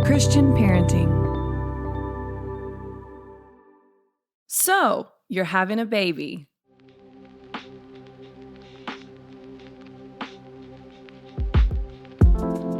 Christian parenting. So, you're having a baby.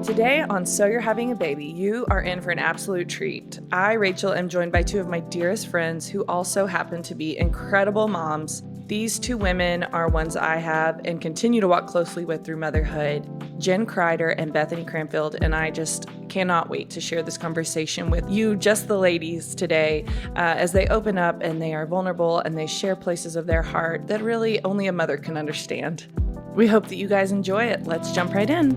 Today on So You're Having a Baby, you are in for an absolute treat. I, Rachel, am joined by two of my dearest friends who also happen to be incredible moms. These two women are ones I have and continue to walk closely with through motherhood, Jen Crider and Bethany Cranfield, and I just cannot wait to share this conversation with you, just the ladies, today, as they open up and they are vulnerable and they share places of their heart that really only a mother can understand. We hope that you guys enjoy it. Let's jump right in.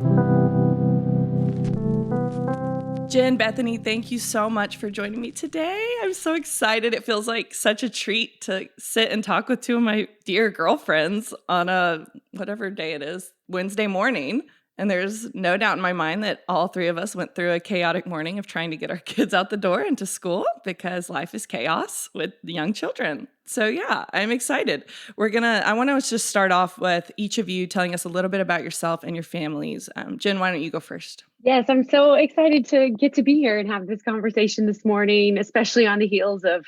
Jen Bethany, thank you so much for joining me today. I'm so excited. It feels like such a treat to sit and talk with two of my dear girlfriends on a, whatever day it is, Wednesday morning. And there's no doubt in my mind that all three of us went through a chaotic morning of trying to get our kids out the door and to school because life is chaos with young children. So yeah, I'm excited. I want to just start off with each of you telling us a little bit about yourself and your families. Jen, why don't you go first? Yes, I'm so excited to get to be here and have this conversation this morning, especially on the heels of,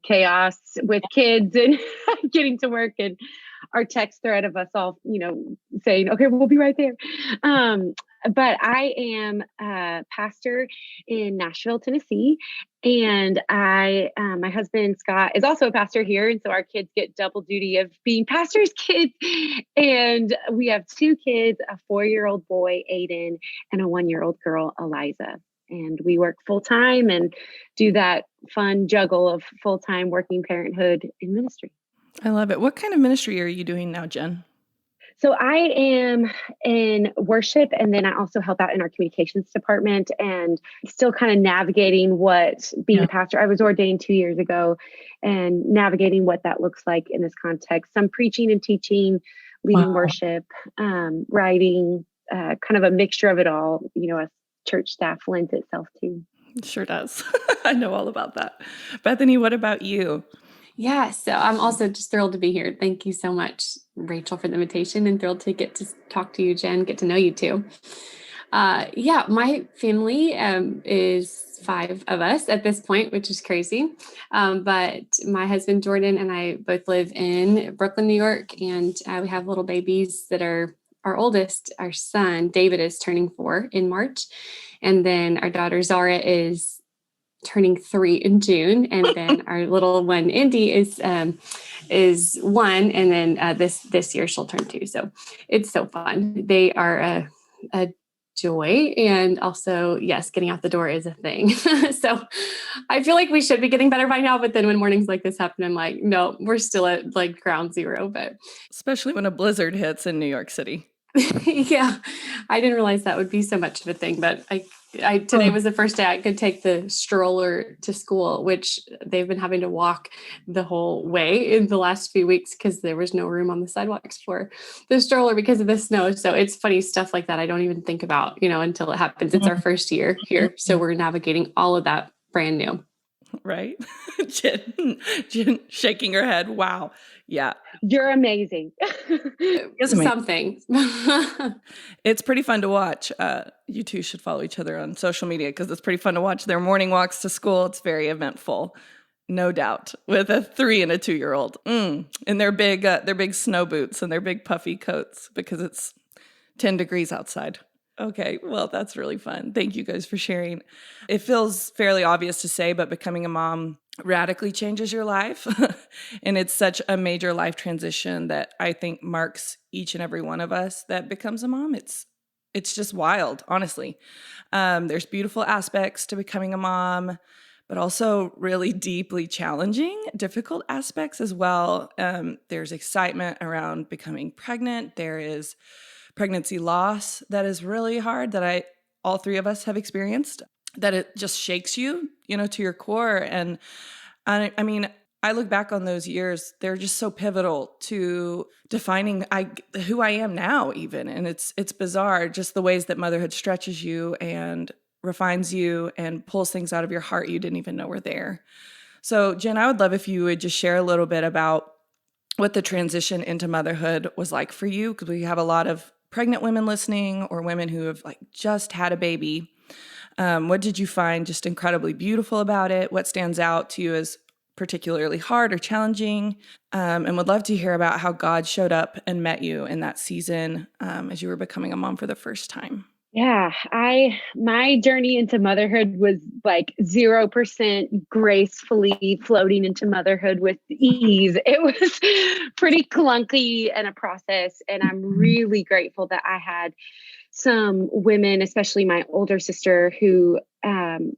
chaos with kids and getting to work and our text thread of us all, saying, okay, we'll be right there. But I am a pastor in Nashville, Tennessee. And my husband, Scott, is also a pastor here. And so our kids get double duty of being pastors' kids. And we have two kids, a 4-year-old boy, Aiden, and a 1-year-old girl, Eliza. And we work full time and do that fun juggle of full time working parenthood and ministry. I love it. What kind of ministry are you doing now, Jen? So I am in worship, and then I also help out in our communications department and still kind of navigating what being a pastor. I was ordained 2 years ago and navigating what that looks like in this context. Some preaching and teaching, leading worship, writing, kind of a mixture of it all, as church staff lends itself to. It sure does. I know all about that. Bethany, what about you? Yeah, so I'm also just thrilled to be here. Thank you so much, Rachel, for the invitation, and thrilled to get to talk to you, Jen, get to know you too. My family is 5 of us at this point, which is crazy. But my husband, Jordan, and I both live in Brooklyn, New York, and we have little babies that are our oldest, our son, David, is turning 4 in March. And then our daughter, Zara, is turning 3 in June. And then our little one, Indy, is 1. And then this year she'll turn 2. So it's so fun. They are a joy. And also, yes, getting out the door is a thing. So I feel like we should be getting better by now. But then when mornings like this happen, I'm like, no, we're still at like ground zero. But especially when a blizzard hits in New York City. Yeah, I didn't realize that would be so much of a thing, but today was the first day I could take the stroller to school, which they've been having to walk the whole way in the last few weeks because there was no room on the sidewalks for the stroller because of the snow. So it's funny stuff like that I don't even think about, until it happens. It's our first year here, so we're navigating all of that brand new. Right? Jen shaking her head. Wow. Yeah. You're amazing. Something. It's pretty fun to watch. You two should follow each other on social media because it's pretty fun to watch their morning walks to school. It's very eventful, no doubt, with a 3 and a 2-year-old. And their big snow boots and their big puffy coats because it's 10 degrees outside. Okay, well, that's really fun. Thank you guys for sharing. It feels fairly obvious to say, but becoming a mom radically changes your life. And it's such a major life transition that I think marks each and every one of us that becomes a mom. It's just wild, honestly. There's beautiful aspects to becoming a mom, but also really deeply challenging, difficult aspects as well. There's excitement around becoming pregnant. There is pregnancy loss that is really hard that all 3 of us have experienced, that it just shakes you, to your core. And I mean, I look back on those years, they're just so pivotal to defining who I am now even. And it's bizarre, just the ways that motherhood stretches you and refines you and pulls things out of your heart you didn't even know were there. So Jen, I would love if you would just share a little bit about what the transition into motherhood was like for you, because we have a lot of pregnant women listening or women who have just had a baby. What did you find just incredibly beautiful about it? What stands out to you as particularly hard or challenging? And would love to hear about how God showed up and met you in that season as you were becoming a mom for the first time. Yeah, my journey into motherhood was like 0% gracefully floating into motherhood with ease. It was pretty clunky and a process. And I'm really grateful that I had some women, especially my older sister who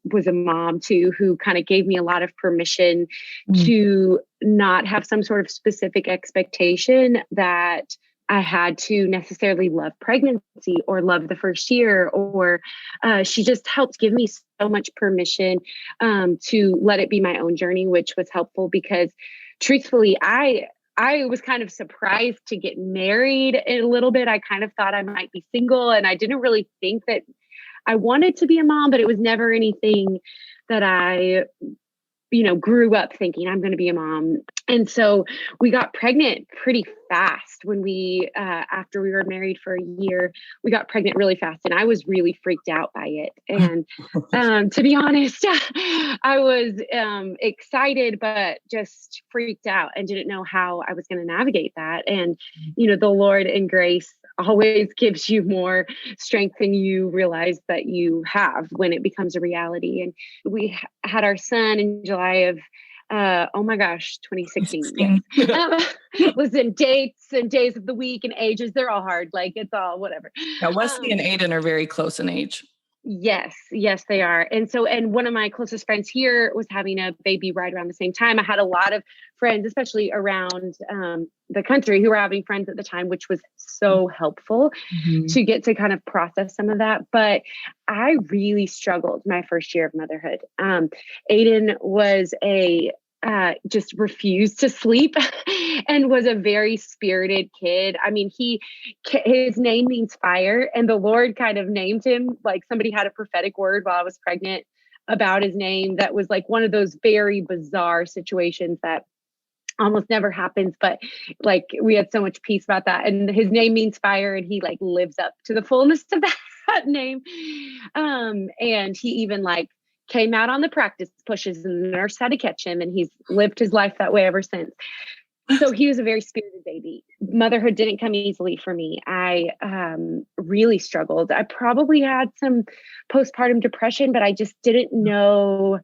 was a mom too, who kind of gave me a lot of permission to not have some sort of specific expectation that I had to necessarily love pregnancy or love the first year, or she just helped give me so much permission to let it be my own journey, which was helpful because truthfully, I was kind of surprised to get married a little bit. I kind of thought I might be single, and I didn't really think that I wanted to be a mom, but it was never anything that I grew up thinking I'm going to be a mom. And so we got pregnant pretty fast when we, after we were married for a year, we got pregnant really fast, and I was really freaked out by it. And to be honest, I was excited, but just freaked out and didn't know how I was going to navigate that. And, the Lord in grace always gives you more strength than you realize that you have when it becomes a reality. And we had our son in July of 2016. Yes. Listen, dates and days of the week and ages, they're all hard. Like it's all whatever. Now, Wesley and Aiden are very close in age. Yes, they are. And one of my closest friends here was having a baby right around the same time. I had a lot of friends, especially around the country, who were having friends at the time, which was so helpful to get to kind of process some of that. But I really struggled my first year of motherhood. Aiden was just refused to sleep and was a very spirited kid. I mean, his name means fire, and the Lord kind of named him like somebody had a prophetic word while I was pregnant about his name. That was like one of those very bizarre situations that almost never happens, but like we had so much peace about that. And his name means fire, and he like lives up to the fullness of that name. And he even like came out on the practice pushes, and the nurse had to catch him, and he's lived his life that way ever since. So he was a very spirited baby. Motherhood didn't come easily for me. I really struggled. I probably had some postpartum depression, but I just didn't know.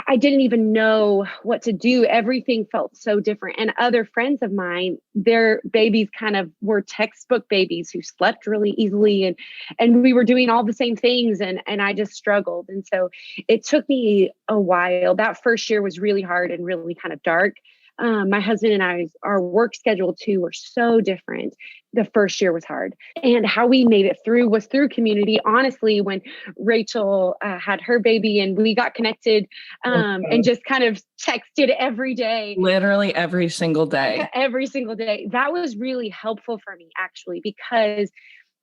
I didn't even know what to do. Everything felt so different. And other friends of mine, their babies kind of were textbook babies who slept really easily. And we were doing all the same things. And I just struggled. And so it took me a while. That first year was really hard and really kind of dark. My husband and our work schedule too were so different. The first year was hard, and how we made it through was through community. Honestly, when Rachel had her baby and we got connected and just kind of texted every day, literally every single day, that was really helpful for me actually, because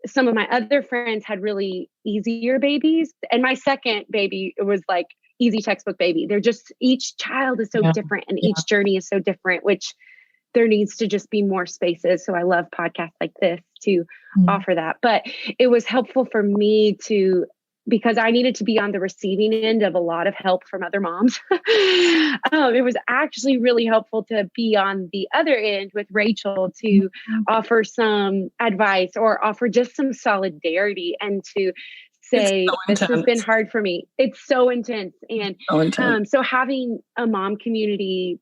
some of my other friends had really easier babies, and my second baby, it was like easy textbook baby. They're just, each child is so different, and each journey is so different, which there needs to just be more spaces. So I love podcasts like this to offer that. But it was helpful for me because I needed to be on the receiving end of a lot of help from other moms. It was actually really helpful to be on the other end with Rachel to offer some advice or offer just some solidarity and to say, this has been hard for me. It's so intense. And so having a mom community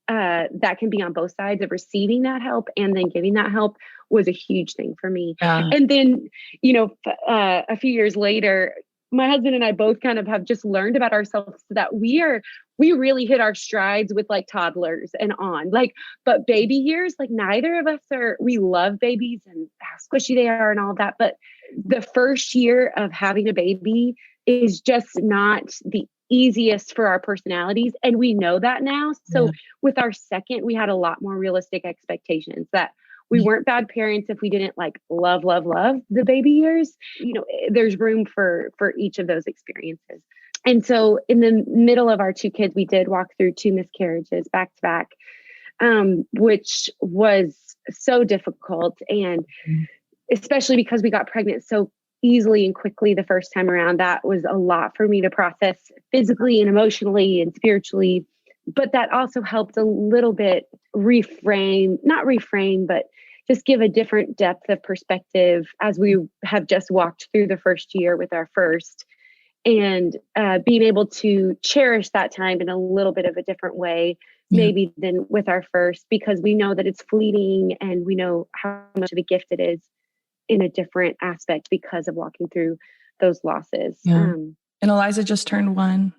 that can be on both sides of receiving that help and then giving that help was a huge thing for me. And then, a few years later, my husband and I both kind of have just learned about ourselves that we really hit our strides with like toddlers and on, like, but baby years, like neither of us we love babies and how squishy they are and all that. But the first year of having a baby is just not the easiest for our personalities. And we know that now. So with our second, we had a lot more realistic expectations that we weren't bad parents if we didn't like love the baby years. There's room for each of those experiences. And so in the middle of our two kids, we did walk through 2 miscarriages back to back, which was so difficult. And especially because we got pregnant so easily and quickly the first time around. That was a lot for me to process physically and emotionally and spiritually. But that also helped a little bit not reframe, but just give a different depth of perspective as we have just walked through the first year with our first, and being able to cherish that time in a little bit of a different way, maybe than with our first, because we know that it's fleeting and we know how much of a gift it is in a different aspect because of walking through those losses. Yeah. And Eliza just turned 1.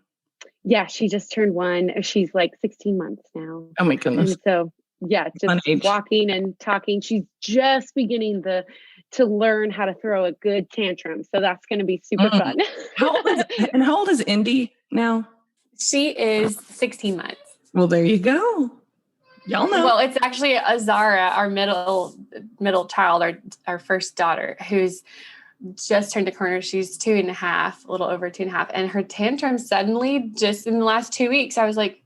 Yeah, she just turned 1. She's like 16 months now. Oh my goodness. And so, yeah, just walking and talking. She's just beginning to learn how to throw a good tantrum. So that's going to be super fun. How old is Indy now? She is 16 months. Well, there you go. Y'all know. Well, it's actually Azara, our middle child, our first daughter, who's just turned the corner. She's 2.5, a little over 2.5. And her tantrum suddenly, just in the last 2 weeks, I was like,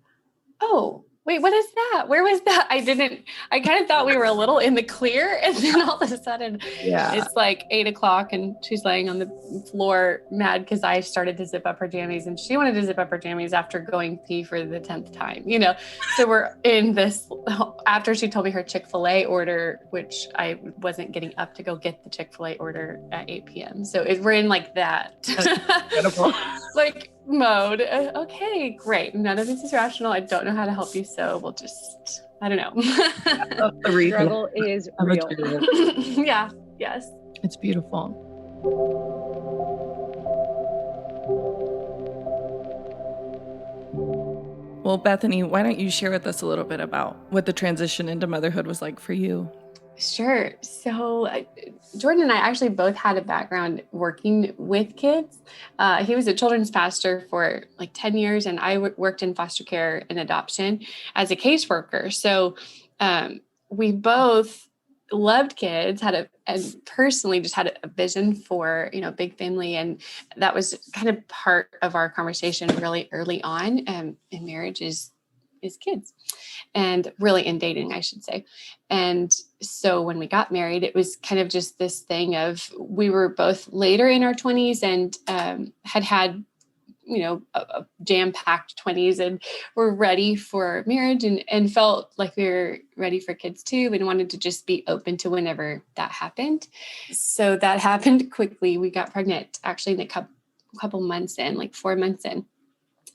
oh, wait, what is that? Where was that? I kind of thought we were a little in the clear. And then all of a sudden it's like 8:00 and she's laying on the floor mad because I started to zip up her jammies and she wanted to zip up her jammies after going pee for the 10th time, So we're in this, after she told me her Chick-fil-A order, which I wasn't getting up to go get the Chick-fil-A order at 8 p.m. So we're in like that. Incredible. Like mode. Okay, great. None of this is rational. I don't know how to help you. So we'll just, I don't know. The struggle is real. Yeah. Yes. It's beautiful. Well, Bethany, why don't you share with us a little bit about what the transition into motherhood was like for you? Sure. So Jordan and I actually both had a background working with kids. He was a children's pastor for like 10 years, and I worked in foster care and adoption as a caseworker. So we both loved kids, and personally just had a vision for, big family. And that was kind of part of our conversation really early on in marriage is kids, and really in dating, I should say. And so when we got married, it was kind of just this thing of, we were both later in our 20s and had a jam-packed 20s, and were ready for marriage and felt like we were ready for kids too, and wanted to just be open to whenever that happened. So that happened quickly. We got pregnant actually in a couple months in, like 4 months in.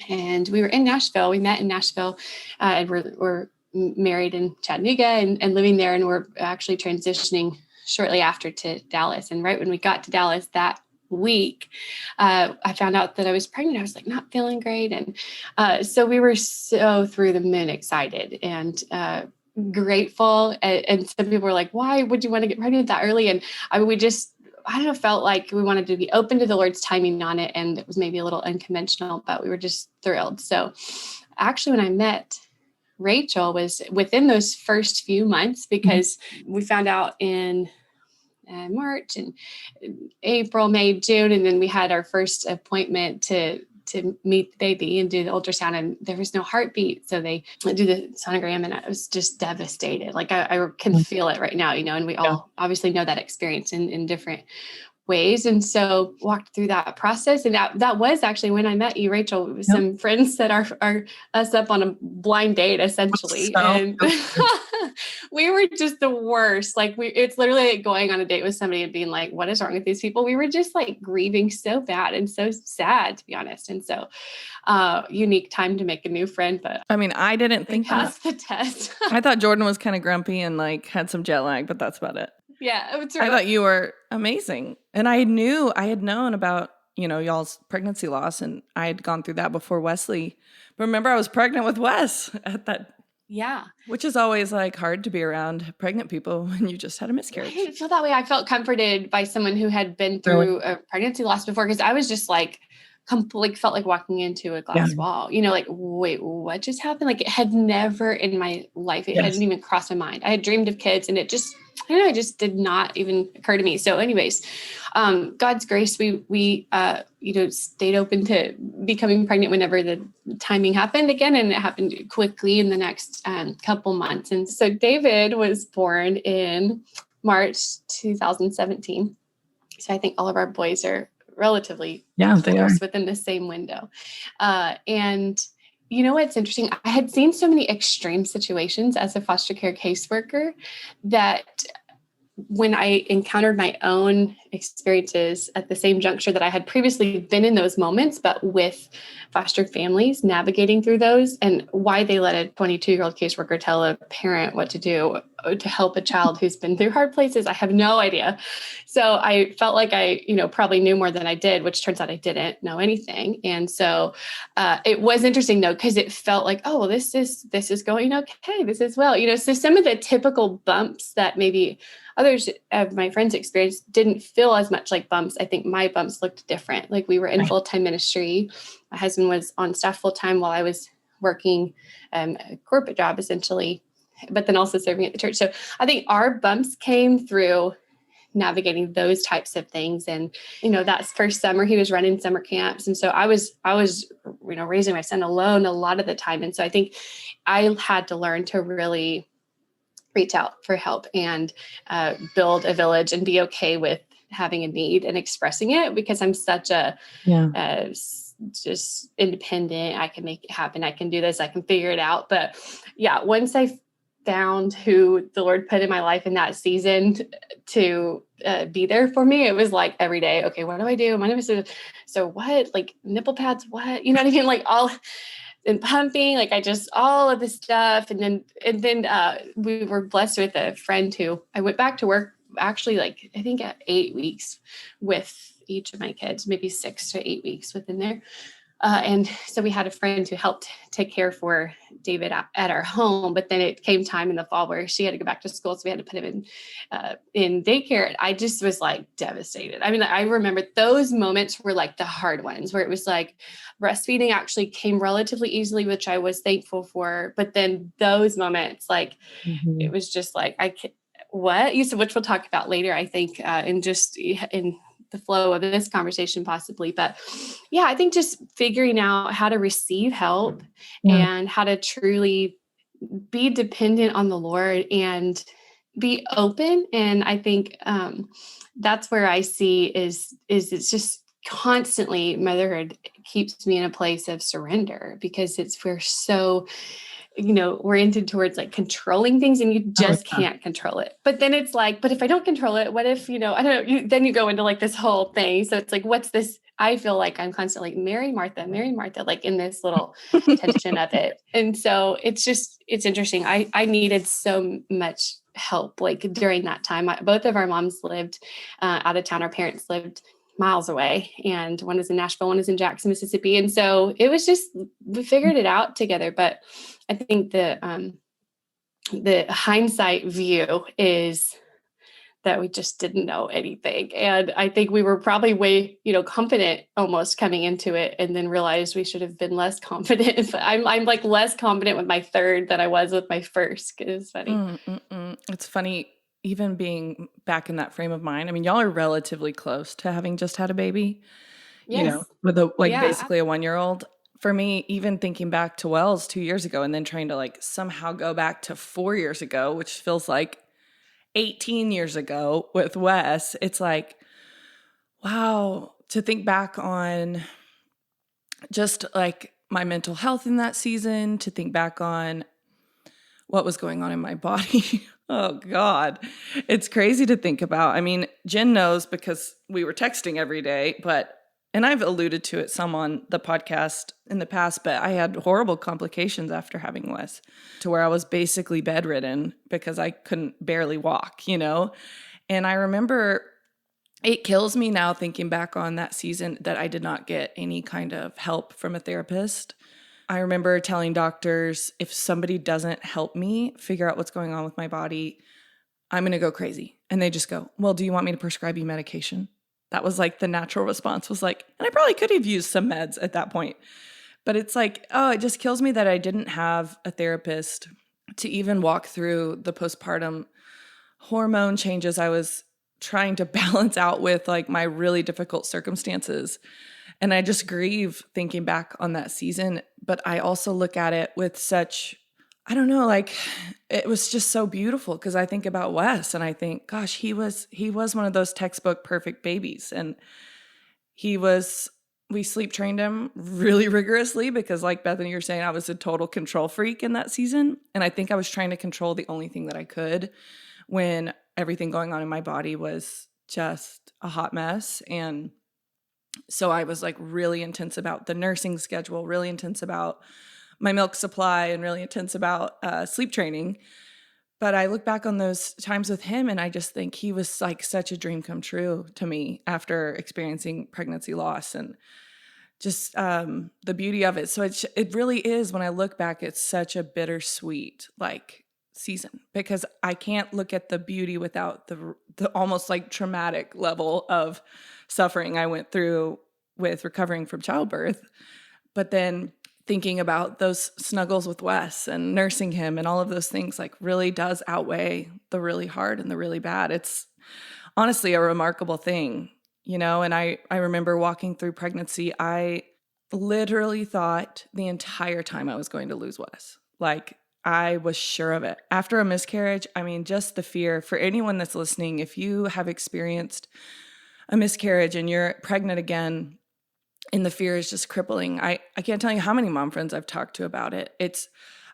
And we were in Nashville. We met in Nashville, and we're married in Chattanooga and living there. And we're actually transitioning shortly after to Dallas. And right when we got to Dallas that week, I found out that I was pregnant. I was like, not feeling great. And so we were so through the moon excited and grateful. And some people were like, why would you want to get pregnant that early? And I don't know, felt like we wanted to be open to the Lord's timing on it. And it was maybe a little unconventional, but we were just thrilled. So actually, when I met Rachel was within those first few months, because we found out in March and April, May, June. And then we had our first appointment to meet the baby and do the ultrasound, and there was no heartbeat. So they do the sonogram, and I was just devastated. Like I can feel it right now, and we all obviously know that experience in different ways. And so walked through that process. And that was actually when I met you, Rachel. It was some friends set us up on a blind date, essentially. And we were just the worst. Like it's literally like going on a date with somebody and being like, what is wrong with these people? We were just like grieving so bad and so sad, to be honest. And so unique time to make a new friend. But I mean, I didn't think passed the test. I thought Jordan was kind of grumpy and like had some jet lag, but that's about it. Yeah, it's I thought you were amazing. And I had known about, y'all's pregnancy loss, and I had gone through that before Wesley. But remember, I was pregnant with Wes at that. Yeah. Which is always like hard to be around pregnant people when you just had a miscarriage. I didn't feel that way. I felt comforted by someone who had been through a pregnancy loss before, because I was just like, felt like walking into a glass wall, like, wait, what just happened? Like it had never in my life, it hadn't even crossed my mind. I had dreamed of kids, and it just, it just did not even occur to me. So anyways, God's grace, we stayed open to becoming pregnant whenever the timing happened again. And it happened quickly in the next couple months. And so David was born in March 2017. So I think all of our boys are relatively They are. close within the same window. And you know what's interesting? I had seen so many extreme situations as a foster care caseworker that when I encountered my own experiences at the same juncture that I had previously been in those moments, but with foster families navigating through those, and why they let a 22-year-old caseworker tell a parent what to do to help a child who's been through hard places, I have no idea. So I felt like I, probably knew more than I did, which turns out I didn't know anything. And so it was interesting though, because it felt like, oh, well, this is going okay. This is well, so some of the typical bumps that maybe others of my friends' experience didn't feel as much like bumps. I think my bumps looked different. Like we were in full-time ministry. My husband was on staff full-time while I was working a corporate job essentially, but then also serving at the church. So I think our bumps came through navigating those types of things. And, that first summer he was running summer camps. And so I was, raising my son alone a lot of the time. And so I think I had to learn to really reach out for help and build a village and be okay with having a need and expressing it, because I'm such a just independent. I can make it happen. I can do this. I can figure it out. But yeah, once I found who the Lord put in my life in that season to be there for me, it was like every day, okay, what do I do? My name is so what, like nipple pads, what, you know what I mean? Like all and pumping, like all of this stuff. And then we were blessed with a friend who I went back to work actually, like, I think at 8 weeks with each of my kids, maybe 6 to 8 weeks within there. And so we had a friend who helped take care for David at our home, but then it came time in the fall where she had to go back to school. So we had to put him in daycare. I just was like devastated. I mean, I remember those moments were like the hard ones where it was like breastfeeding actually came relatively easily, which I was thankful for. But then those moments, like, it was just like, what you said, which we'll talk about later, I think, in the flow of this conversation possibly. But yeah, I think just figuring out how to receive help and how to truly be dependent on the Lord and be open. And I think that's where I see is it's just constantly motherhood keeps me in a place of surrender, because we're so oriented towards like controlling things, and you just can't control it. But then it's like, but if I don't control it, what if, I don't know, then you go into like this whole thing. So it's like, what's this? I feel like I'm constantly like, Mary, Martha, like in this little tension of it. And so it's interesting. I needed so much help like during that time. Both of our moms lived out of town. Our parents lived miles away, and one is in Nashville, one is in Jackson, Mississippi. And so it was just, we figured it out together. But I think the hindsight view is that we just didn't know anything. And I think we were probably way, confident almost coming into it, and then realized we should have been less confident. But I'm like less confident with my third than I was with my first. It's funny. It's funny, even being back in that frame of mind. I mean, y'all are relatively close to having just had a baby, Yes. with basically a 1-year-old. For me, even thinking back to Wells 2 years ago and then trying to like somehow go back to 4 years ago, which feels like 18 years ago with Wes, it's like, wow, to think back on just like my mental health in that season, to think back on what was going on in my body. Oh God, it's crazy to think about. I mean, Jen knows because we were texting every day, and I've alluded to it some on the podcast in the past, but I had horrible complications after having Wes, to where I was basically bedridden because I couldn't barely walk, And I remember it kills me now thinking back on that season that I did not get any kind of help from a therapist. I remember telling doctors, if somebody doesn't help me figure out what's going on with my body, I'm going to go crazy. And they just go, well, do you want me to prescribe you medication? That was like the natural response was like, and I probably could have used some meds at that point. But it's like, oh, it just kills me that I didn't have a therapist to even walk through the postpartum hormone changes I was trying to balance out with like my really difficult circumstances. And I just grieve thinking back on that season. But I also look at it with such I don't know, like it was just so beautiful because I think about Wes and I think, gosh, he was one of those textbook perfect babies. And he was we sleep trained him really rigorously because like Bethany, you're saying, I was a total control freak in that season. And I think I was trying to control the only thing that I could when everything going on in my body was just a hot mess. And so I was like really intense about the nursing schedule, really intense about my milk supply, and really intense about sleep training. But I look back on those times with him and I just think he was like such a dream come true to me after experiencing pregnancy loss and just the beauty of it. So it really is, when I look back, it's such a bittersweet like season because I can't look at the beauty without the almost like traumatic level of suffering I went through with recovering from childbirth. But then thinking about those snuggles with Wes and nursing him and all of those things like really does outweigh the really hard and the really bad. It's honestly a remarkable thing, and I remember walking through pregnancy, I literally thought the entire time I was going to lose Wes. Like I was sure of it. After a miscarriage, I mean, just the fear for anyone that's listening, if you have experienced a miscarriage and you're pregnant again, and the fear is just crippling. I can't tell you how many mom friends I've talked to about it.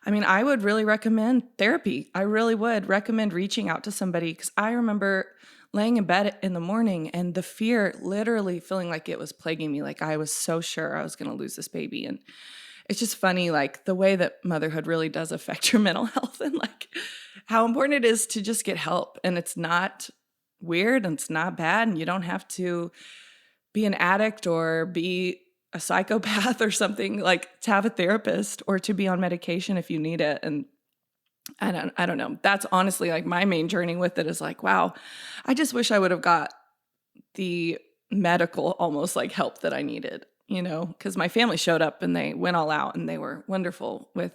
I would really recommend therapy. I really would recommend reaching out to somebody because I remember laying in bed in the morning and the fear literally feeling like it was plaguing me. Like I was so sure I was going to lose this baby. And it's just funny, like the way that motherhood really does affect your mental health and like how important it is to just get help. And it's not weird and it's not bad. And you don't have to be an addict or be a psychopath or something, like to have a therapist or to be on medication if you need it. And I don't know. That's honestly like my main journey with it is like, wow, I just wish I would have got the medical almost like help that I needed, because my family showed up and they went all out and they were wonderful with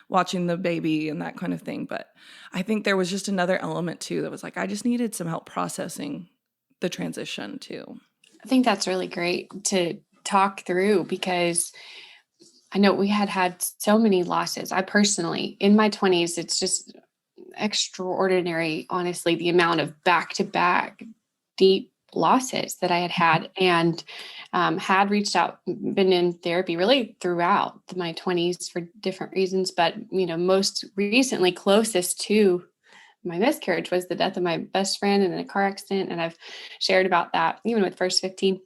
watching the baby and that kind of thing. But I think there was just another element too that was like, I just needed some help processing the transition too. I think that's really great to talk through because I know we had so many losses. I personally, in my 20s, it's just extraordinary, honestly, the amount of back-to-back deep losses that I had and had reached out, been in therapy really throughout my 20s for different reasons. But, most recently closest to my miscarriage was the death of my best friend in a car accident. And I've shared about that even with First 15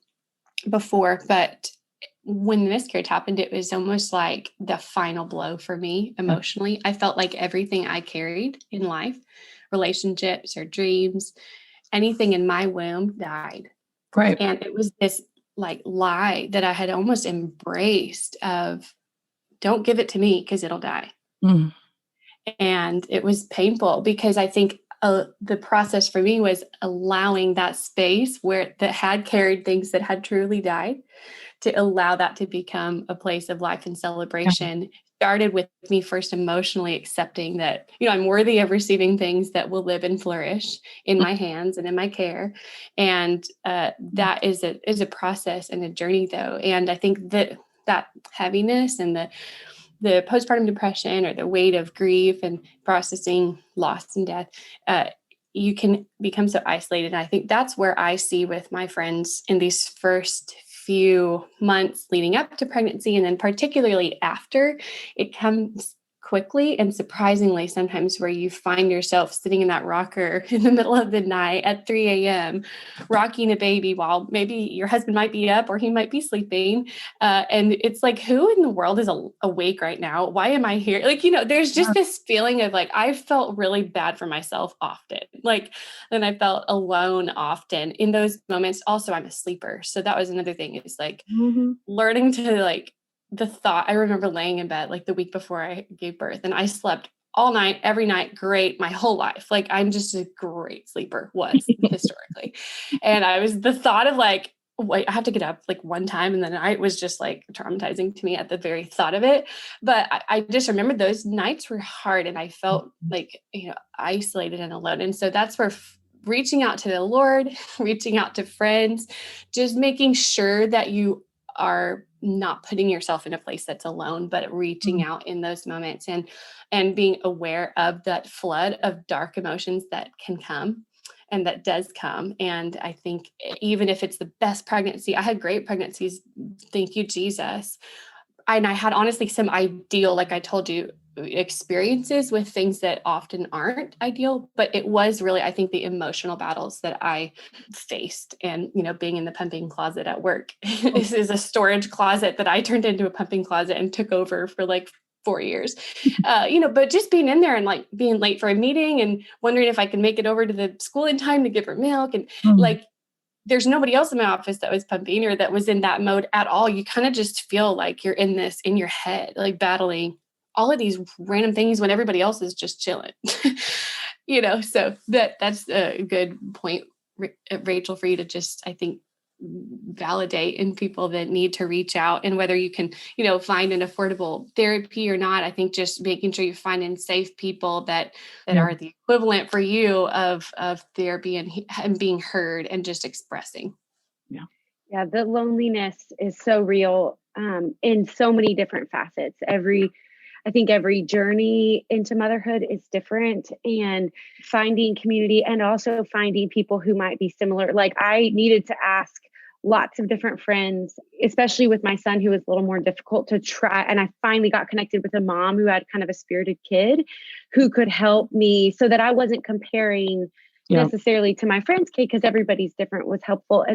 before. But when the miscarriage happened, it was almost like the final blow for me emotionally. I felt like everything I carried in life, relationships or dreams, anything in my womb died. Right. And it was this like lie that I had almost embraced of don't give it to me because it'll die. Mm. And it was painful because I think the process for me was allowing that space that had carried things that had truly died to allow that to become a place of life and celebration. Started with me first emotionally accepting that, I'm worthy of receiving things that will live and flourish in my hands and in my care. And that is a process and a journey though. And I think that heaviness and the postpartum depression or the weight of grief and processing loss and death, you can become so isolated. And I think that's where I see with my friends in these first few months leading up to pregnancy, and then particularly after, it comes quickly and surprisingly sometimes where you find yourself sitting in that rocker in the middle of the night at 3 a.m. rocking a baby while maybe your husband might be up or he might be sleeping. And it's like, who in the world is awake right now? Why am I here? Like, there's just this feeling of like, I felt really bad for myself often. Like, and I felt alone often in those moments. Also, I'm a sleeper. So that was another thing is like learning to like, the thought, I remember laying in bed like the week before I gave birth and I slept all night, every night, great, my whole life. Like I'm just a great sleeper was historically. And the thought of like, wait, I have to get up like one time. And the night was just like traumatizing to me at the very thought of it. But I just remember those nights were hard and I felt like, isolated and alone. And so that's where reaching out to the Lord, reaching out to friends, just making sure that you are not putting yourself in a place that's alone, but reaching out in those moments and being aware of that flood of dark emotions that can come and that does come. And I think even if it's the best pregnancy, I had great pregnancies. Thank you, Jesus. And I had honestly some ideal, like I told you, experiences with things that often aren't ideal, but it was really, I think, the emotional battles that I faced. And, being in the pumping closet at work, this is a storage closet that I turned into a pumping closet and took over for like 4 years, but just being in there and like being late for a meeting and wondering if I could make it over to the school in time to give her milk. And like, there's nobody else in my office that was pumping or that was in that mode at all. You kind of just feel like you're in this in your head, like battling all of these random things when everybody else is just chilling, so that's a good point, Rachel, for you to just, I think, validate in people that need to reach out, and whether you can, find an affordable therapy or not. I think just making sure you're finding safe people that are the equivalent for you of therapy and being heard and just expressing. Yeah. The loneliness is so real in so many different facets. I think every journey into motherhood is different, and finding community and also finding people who might be similar. Like I needed to ask lots of different friends, especially with my son, who was a little more difficult to try. And I finally got connected with a mom who had kind of a spirited kid who could help me so that I wasn't comparing necessarily to my friend's kid, because everybody's different, was helpful.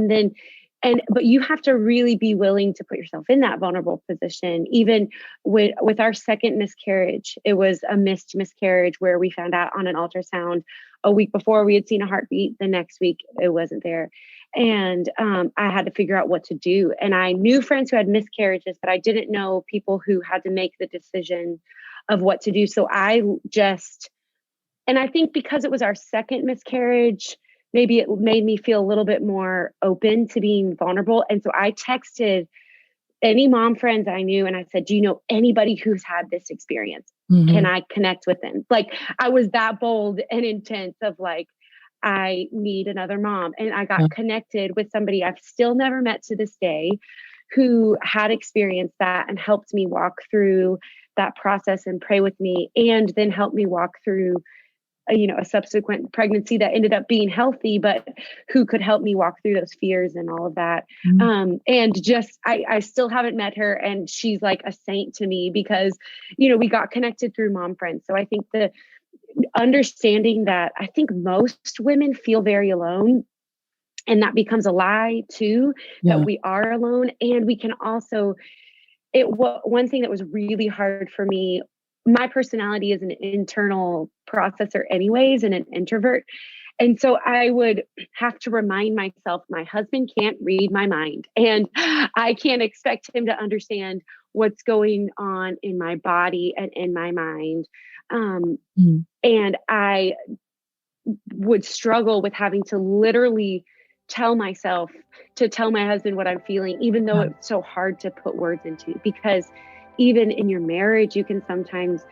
But you have to really be willing to put yourself in that vulnerable position. Even with our second miscarriage, it was a missed miscarriage where we found out on an ultrasound a week before we had seen a heartbeat. The next week it wasn't there. And I had to figure out what to do. And I knew friends who had miscarriages, but I didn't know people who had to make the decision of what to do. So and I think because it was our second miscarriage, maybe it made me feel a little bit more open to being vulnerable. And so I texted any mom friends I knew and I said, do you know anybody who's had this experience? Can I connect with them? Like I was that bold and intense of like, I need another mom. And I got connected with somebody I've still never met to this day who had experienced that and helped me walk through that process and pray with me, and then helped me walk through a subsequent pregnancy that ended up being healthy, but who could help me walk through those fears and all of that. And just, I still haven't met her, and she's like a saint to me because, we got connected through mom friends. So I think the understanding that I think most women feel very alone, and that becomes a lie too, that we are alone. And we can also, one thing that was really hard for me, my personality is an internal processor anyways, and an introvert. And so I would have to remind myself, my husband can't read my mind, and I can't expect him to understand what's going on in my body and in my mind. And I would struggle with having to literally tell my husband what I'm feeling, even though it's so hard to put words into, because even in your marriage, you can sometimes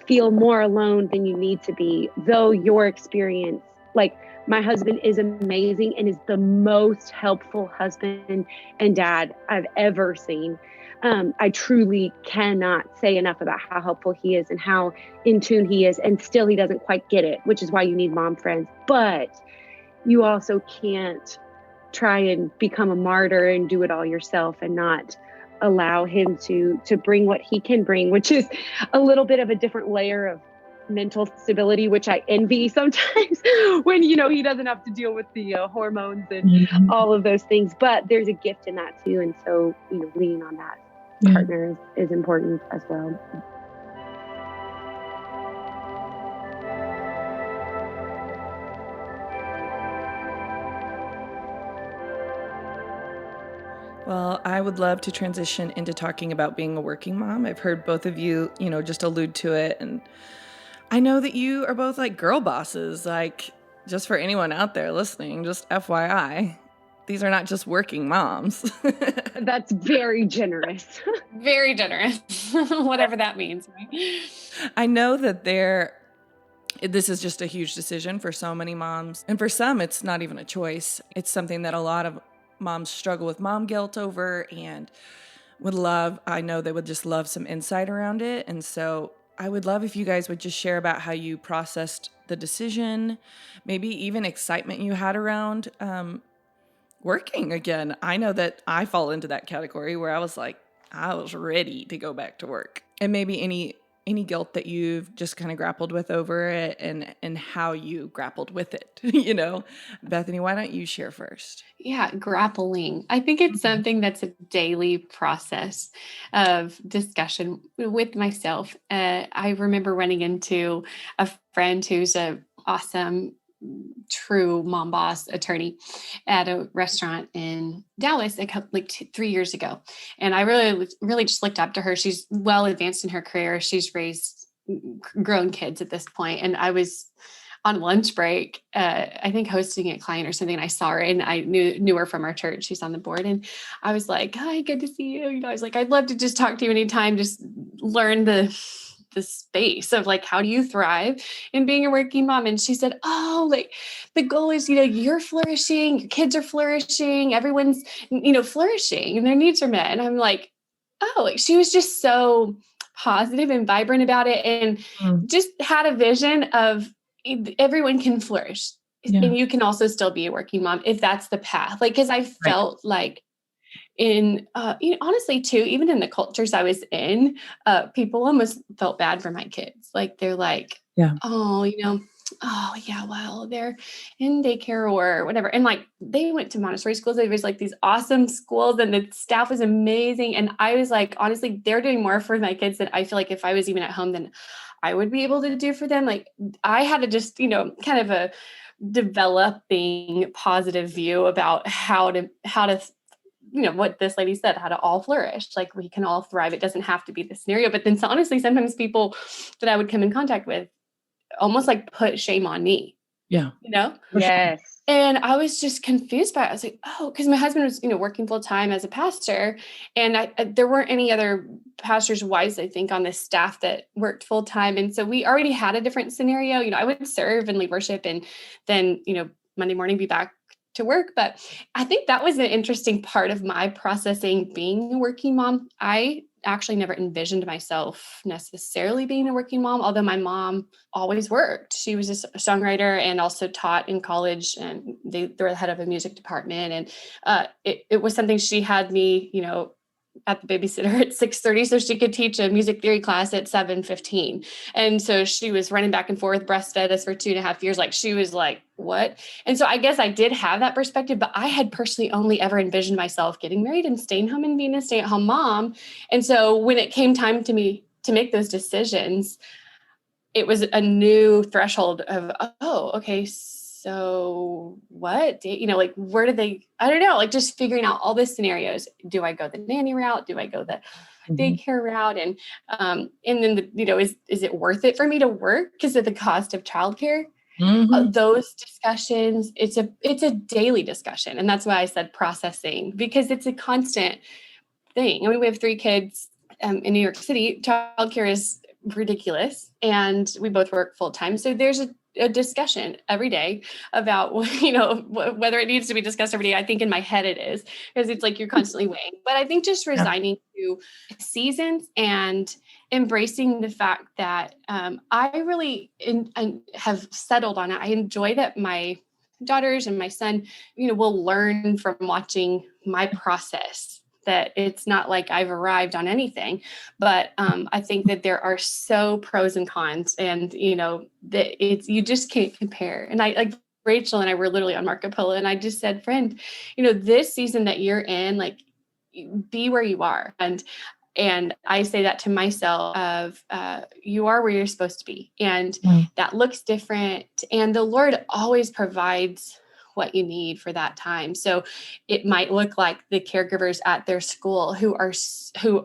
feel more alone than you need to be, though your experience, like my husband is amazing and is the most helpful husband and dad I've ever seen. I truly cannot say enough about how helpful he is and how in tune he is. And still he doesn't quite get it, which is why you need mom friends. But you also can't try and become a martyr and do it all yourself and not allow him to bring what he can bring, which is a little bit of a different layer of mental stability, which I envy sometimes when, he doesn't have to deal with the hormones and all of those things, but there's a gift in that too. And so, leaning on that partner is important as well. Well, I would love to transition into talking about being a working mom. I've heard both of you, just allude to it. And I know that you are both like girl bosses, like just for anyone out there listening, just FYI, these are not just working moms. That's very generous. Very generous, whatever that means. Right? I know that this is just a huge decision for so many moms. And for some, it's not even a choice. It's something that a lot of moms struggle with mom guilt over. And I know they would just love some insight around it. And so I would love if you guys would just share about how you processed the decision, maybe even excitement you had around working again. I know that I fall into that category where I was like, I was ready to go back to work. And maybe any guilt that you've just kind of grappled with over it and how you grappled with it, Bethany, why don't you share first? Yeah, grappling. I think it's something that's a daily process of discussion with myself. I remember running into a friend who's a awesome, true mom boss attorney at a restaurant in Dallas a couple, 3 years ago, and I really just looked up to her. She's well advanced in her career. She's raised grown kids at this point, and I was on lunch break, I think hosting a client or something. And I saw her and I knew her from our church. She's on the board. And I was like, hi, good to see you. I was like, I'd love to just talk to you anytime, just learn the space of like, how do you thrive in being a working mom? And she said, oh, like the goal is, you're flourishing, your kids are flourishing, everyone's, flourishing and their needs are met. And I'm like, oh, like she was just so positive and vibrant about it. And just had a vision of everyone can flourish. Yeah. And you can also still be a working mom if that's the path. Like, cause I felt like in, honestly too, even in the cultures I was in, people almost felt bad for my kids. Like they're like, oh, oh yeah, well, they're in daycare or whatever. And like, they went to Montessori schools. It was like these awesome schools and the staff was amazing. And I was like, honestly, they're doing more for my kids than I feel like if I was even at home, then I would be able to do for them. Like I had to just, kind of a developing positive view about how to, what this lady said, how to all flourish. Like we can all thrive. It doesn't have to be the scenario. But then honestly, sometimes people that I would come in contact with almost like put shame on me. Yeah. Yes. And I was just confused by it. I was like, oh, because my husband was, working full time as a pastor. And there weren't any other pastors' wives, I think, on the staff that worked full time. And so we already had a different scenario. I would serve and lead worship and then, Monday morning be back to work. But I think that was an interesting part of my processing being a working mom. I actually never envisioned myself necessarily being a working mom, although my mom always worked. She was a songwriter and also taught in college, and they were the head of a music department. And it was something she had me, at the babysitter at 6:30 so she could teach a music theory class at 7:15. And so she was running back and forth, breastfed us for 2.5 years. Like she was like, what? And so I guess I did have that perspective, but I had personally only ever envisioned myself getting married and staying home and being a stay-at-home mom. And so when it came time to me to make those decisions, it was a new threshold of, oh, okay, so what, like, where do they, I don't know, like just figuring out all the scenarios. Do I go the nanny route? Do I go the daycare route? And then, is it worth it for me to work because of the cost of childcare? Those discussions, it's a daily discussion. And that's why I said processing, because it's a constant thing. I mean, we have 3 kids in New York City. Childcare is ridiculous and we both work full time. So there's a discussion every day about, whether it needs to be discussed every day. I think in my head it is, because it's like you're constantly weighing. But I think just resigning to seasons and embracing the fact that I really have settled on it. I enjoy that my daughters and my son, will learn from watching my process, that it's not like I've arrived on anything, but I think that there are so pros and cons, and that you just can't compare. And I like Rachel and I were literally on Marco Polo, and I just said, friend, this season that you're in, like, be where you are. And I say that to myself of you are where you're supposed to be, and that looks different. And the Lord always provides what you need for that time. So it might look like the caregivers at their school who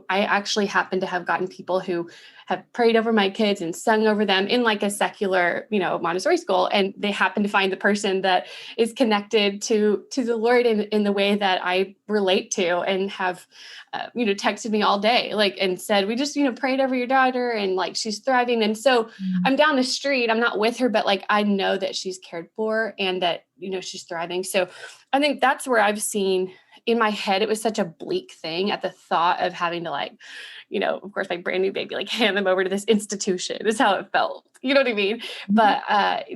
I actually happen to have gotten people who have prayed over my kids and sung over them in like a secular, Montessori school. And they happen to find the person that is connected to the Lord in the way that I relate to, and have, texted me all day, like, and said, we just, prayed over your daughter and like, she's thriving. And so I'm down the street, I'm not with her, but like, I know that she's cared for and that, she's thriving. So I think that's where I've seen in my head, it was such a bleak thing at the thought of having to like, of course, my brand new baby, like hand them over to this institution is how it felt. You know what I mean? But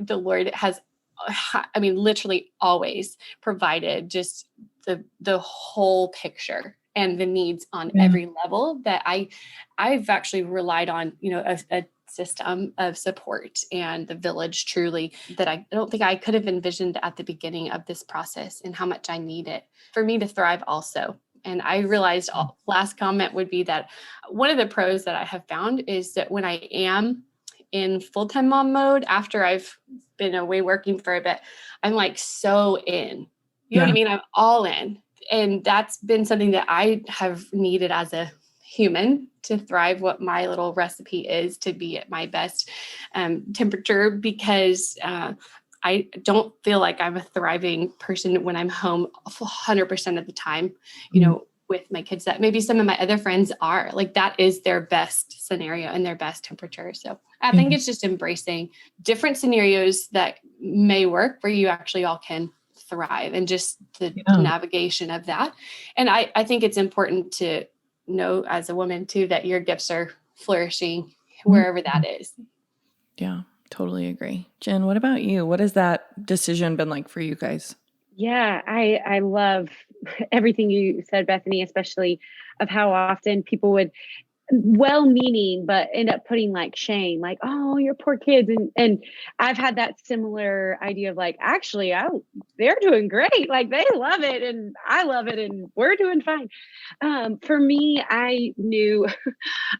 the Lord has, literally always provided just the whole picture and the needs on every level that I've actually relied on, a system of support and the village truly that I don't think I could have envisioned at the beginning of this process, and how much I need it for me to thrive also. And I realized last comment would be that one of the pros that I have found is that when I am in full-time mom mode, after I've been away working for a bit, I'm like so in, you know what I mean? I'm all in. And that's been something that I have needed as a human to thrive, what my little recipe is to be at my best temperature, because I don't feel like I'm a thriving person when I'm home 100% of the time, with my kids, that maybe some of my other friends are like, that is their best scenario and their best temperature. So I think it's just embracing different scenarios that may work where you actually all can thrive, and just the navigation of that. And I think it's important to know as a woman too, that your gifts are flourishing wherever that is. Yeah, totally agree. Jen, what about you? What has that decision been like for you guys? Yeah, I love everything you said, Bethany, especially of how often people would well-meaning, but end up putting like shame, like, oh, your poor kids. And I've had that similar idea of like, actually, they're doing great. Like they love it and I love it and we're doing fine. For me, I knew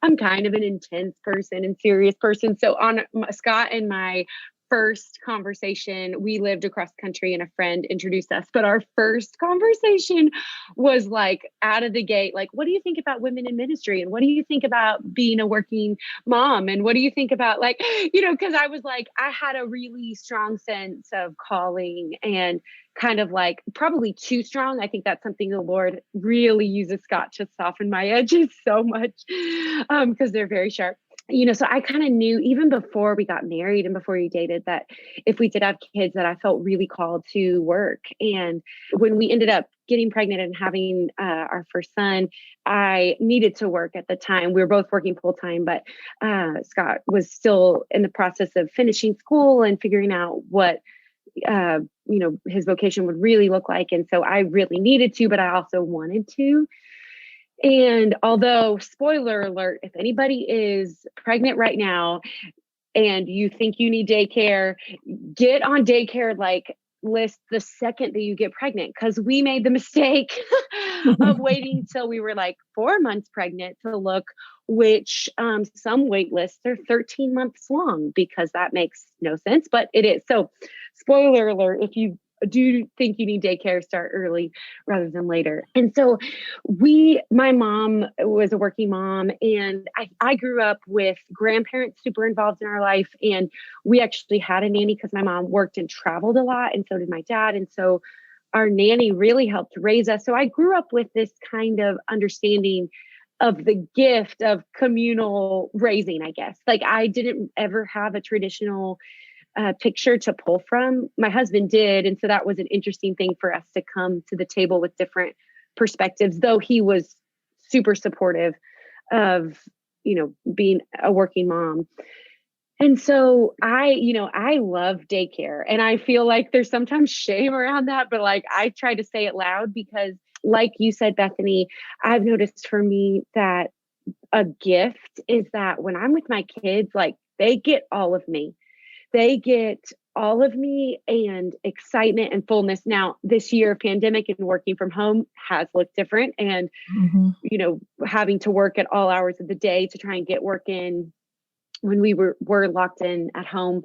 I'm kind of an intense person and serious person. So on Scott and my first conversation, we lived across the country and a friend introduced us, but our first conversation was like out of the gate, like, what do you think about women in ministry? And what do you think about being a working mom? And what do you think about like, because I was like, I had a really strong sense of calling, and kind of like probably too strong. I think that's something the Lord really uses Scott to soften my edges so much, because they're very sharp. So I kind of knew even before we got married and before we dated that if we did have kids, that I felt really called to work. And when we ended up getting pregnant and having our first son, I needed to work at the time. We were both working full time, but Scott was still in the process of finishing school and figuring out what his vocation would really look like. And so I really needed to, but I also wanted to. And although, spoiler alert, if anybody is pregnant right now and you think you need daycare, get on daycare list the second that you get pregnant, because we made the mistake of waiting till we were like 4 months pregnant to look, which some wait lists are 13 months long, because that makes no sense, but it is. So spoiler alert, if you do think you need daycare, start early rather than later. And so my mom was a working mom, and I grew up with grandparents super involved in our life. And we actually had a nanny because my mom worked and traveled a lot. And so did my dad. And so our nanny really helped raise us. So I grew up with this kind of understanding of the gift of communal raising, I guess. Like I didn't ever have a traditional picture to pull from. My husband did. And so that was an interesting thing for us to come to the table with different perspectives, though he was super supportive of, being a working mom. And so I love daycare, and I feel like there's sometimes shame around that, but like I try to say it loud because like you said, Bethany, I've noticed for me that a gift is that when I'm with my kids, like they get all of me. They get all of me and excitement and fullness. Now, this year, pandemic and working from home has looked different. And, having to work at all hours of the day to try and get work in when we were locked in at home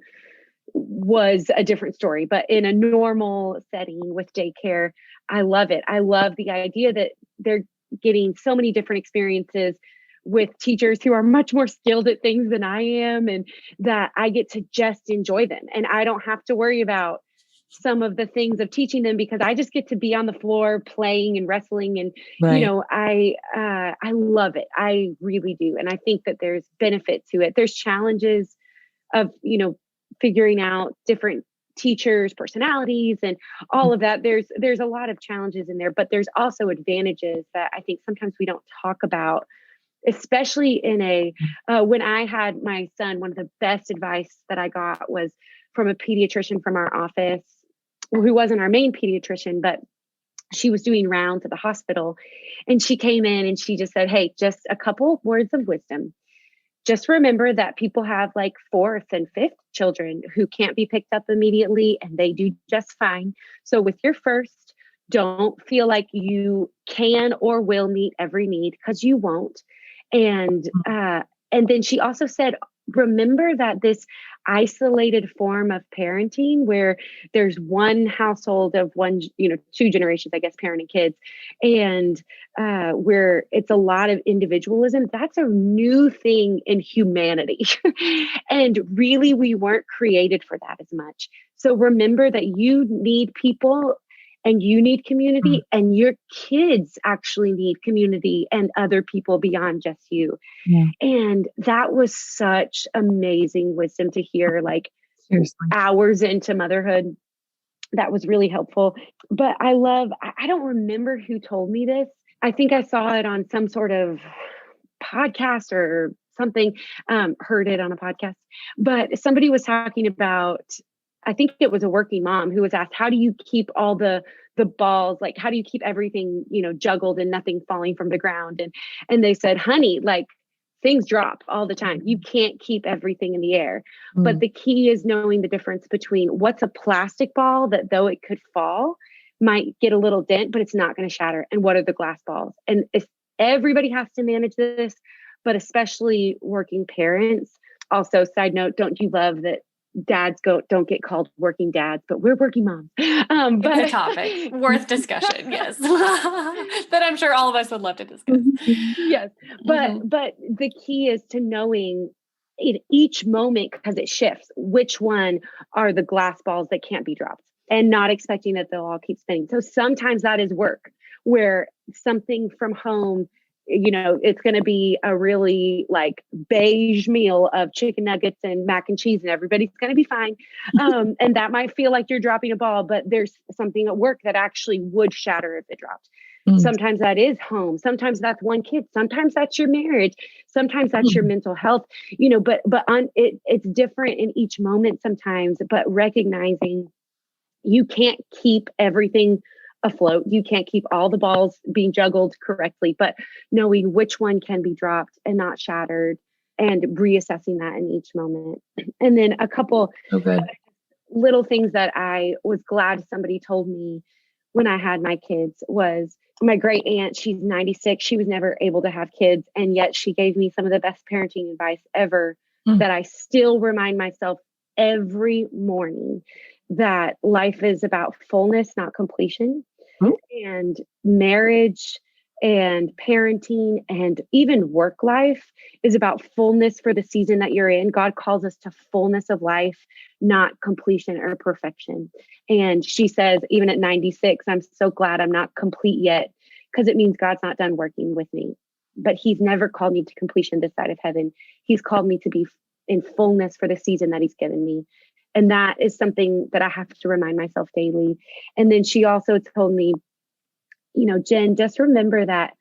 was a different story. But in a normal setting with daycare, I love it. I love the idea that they're getting so many different experiences with teachers who are much more skilled at things than I am, and that I get to just enjoy them. And I don't have to worry about some of the things of teaching them, because I just get to be on the floor playing and wrestling. And, I love it. I really do. And I think that there's benefit to it. There's challenges of, figuring out different teachers' personalities and all of that. There's a lot of challenges in there, but there's also advantages that I think sometimes we don't talk about, especially in when I had my son. One of the best advice that I got was from a pediatrician from our office, who wasn't our main pediatrician, but she was doing rounds at the hospital. And she came in and she just said, hey, just a couple words of wisdom. Just remember that people have like fourth and fifth children who can't be picked up immediately, and they do just fine. So with your first, don't feel like you can or will meet every need, because you won't. And then she also said, remember that this isolated form of parenting where there's one household of one, two generations, I guess, parenting kids, and where it's a lot of individualism, that's a new thing in humanity. And really, we weren't created for that as much. So remember that you need people and you need community, and your kids actually need community and other people beyond just you. Yeah. And that was such amazing wisdom to hear, like seriously, hours into motherhood. That was really helpful. But I don't remember who told me this. I think I saw it on some sort of podcast or something, heard it on a podcast, but somebody was talking about, I think it was a working mom who was asked, how do you keep all the balls, like, how do you keep everything, juggled and nothing falling from the ground? And they said, honey, like, things drop all the time. You can't keep everything in the air. But the key is knowing the difference between what's a plastic ball that, though it could fall, might get a little dent, but it's not going to shatter. And what are the glass balls? And if everybody has to manage this, but especially working parents. Also, side note, don't you love that dads don't get called working dads, but we're working moms. But it's a topic worth discussion. Yes. That I'm sure all of us would love to discuss. Yes. But the key is to knowing in each moment, because it shifts, which one are the glass balls that can't be dropped, and not expecting that they'll all keep spinning. So sometimes that is work where something from home, it's going to be a really like beige meal of chicken nuggets and mac and cheese, and everybody's going to be fine. And that might feel like you're dropping a ball, but there's something at work that actually would shatter if it dropped. Sometimes that is home. Sometimes that's one kid. Sometimes that's your marriage. Sometimes that's your mental health, but it's different in each moment sometimes, but recognizing you can't keep everything afloat. You can't keep all the balls being juggled correctly, but knowing which one can be dropped and not shattered, and reassessing that in each moment. And then a couple little things that I was glad somebody told me when I had my kids was my great aunt. She's 96. She was never able to have kids, and yet she gave me some of the best parenting advice ever that I still remind myself every morning, that life is about fullness, not completion. And marriage and parenting and even work life is about fullness for the season that you're in. God calls us to fullness of life, not completion or perfection. And she says, even at 96, I'm so glad I'm not complete yet, because it means God's not done working with me. But he's never called me to completion this side of heaven. He's called me to be in fullness for the season that he's given me. And that is something that I have to remind myself daily. And then she also told me, Jen, just remember that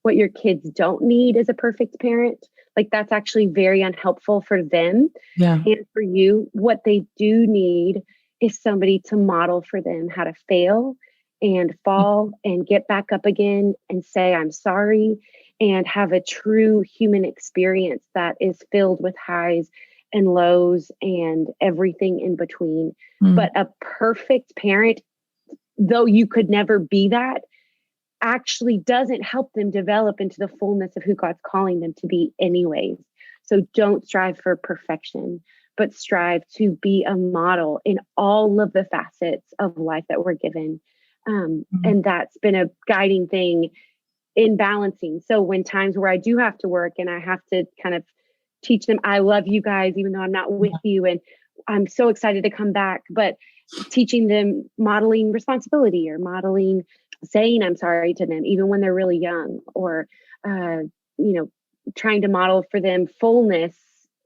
what your kids don't need is a perfect parent. Like, that's actually very unhelpful for them and for you. What they do need is somebody to model for them how to fail and fall and get back up again and say, I'm sorry, and have a true human experience that is filled with highs and lows and everything in between. But a perfect parent, though you could never be that, actually doesn't help them develop into the fullness of who God's calling them to be anyways. So don't strive for perfection, but strive to be a model in all of the facets of life that we're given. And that's been a guiding thing in balancing. So when times where I do have to work and I have to kind of teach them, I love you guys, even though I'm not with you, and I'm so excited to come back, but teaching them modeling responsibility or modeling saying I'm sorry to them, even when they're really young, or, trying to model for them fullness,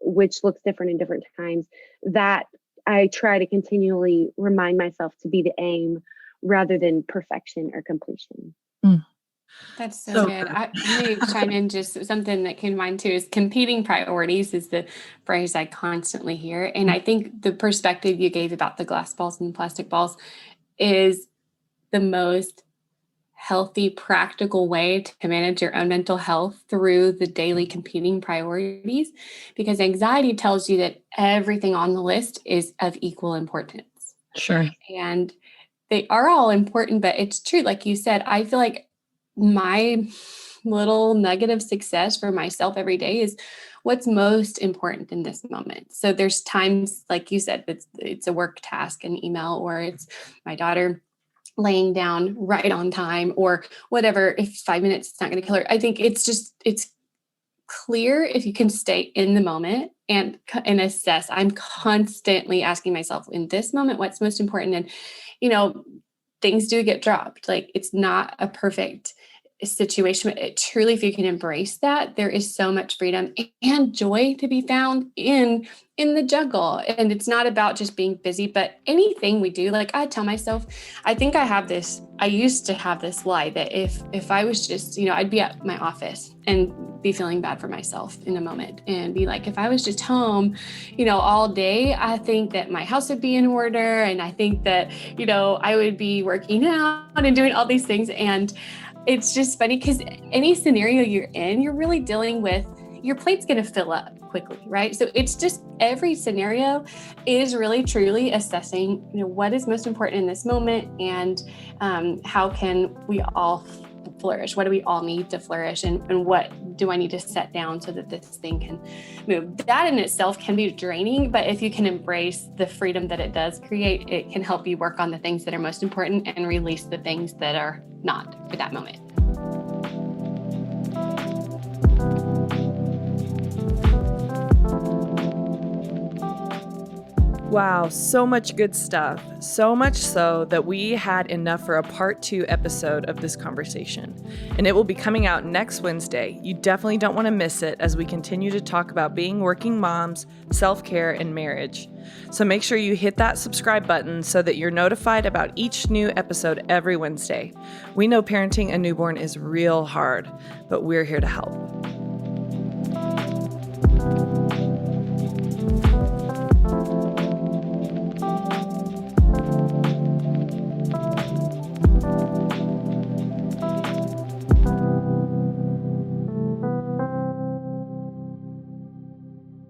which looks different in different times. That I try to continually remind myself to be the aim rather than perfection or completion. That's so So good. I may chime in just something that came to mind too is competing priorities is the phrase I constantly hear. And I think the perspective you gave about the glass balls and the plastic balls is the most healthy, practical way to manage your own mental health through the daily competing priorities, because anxiety tells you that everything on the list is of equal importance. Sure. And they are all important, but it's true. Like you said, I feel like my little nugget of success for myself every day is what's most important in this moment. So there's times, like you said, it's a work task, an email, or it's my daughter laying down right on time or whatever. If 5 minutes, it's not going to kill her. I think it's clear if you can stay in the moment and assess. I'm constantly asking myself in this moment, what's most important. And, things do get dropped. Like it's not a perfect situation. But truly, if you can embrace that, there is so much freedom and joy to be found in the juggle. And it's not about just being busy, but anything we do. Like I tell myself, I used to have this lie that if I was just, I'd be at my office and be feeling bad for myself in a moment and be like, if I was just home, all day, I think that my house would be in order. And I think that, I would be working out and doing all these things. And it's just funny because any scenario you're in, you're really dealing with your plate's going to fill up quickly, right? So it's just every scenario is really truly assessing, what is most important in this moment and how can we all flourish? What do we all need to flourish? And what do I need to set down so that this thing can move? That in itself can be draining, but if you can embrace the freedom that it does create, it can help you work on the things that are most important and release the things that are not for that moment. Wow, so much good stuff. So much so that we had enough for a part 2 episode of this conversation. And it will be coming out next Wednesday. You definitely don't want to miss it as we continue to talk about being working moms, self-care, and marriage. So make sure you hit that subscribe button so that you're notified about each new episode every Wednesday. We know parenting a newborn is real hard, but we're here to help.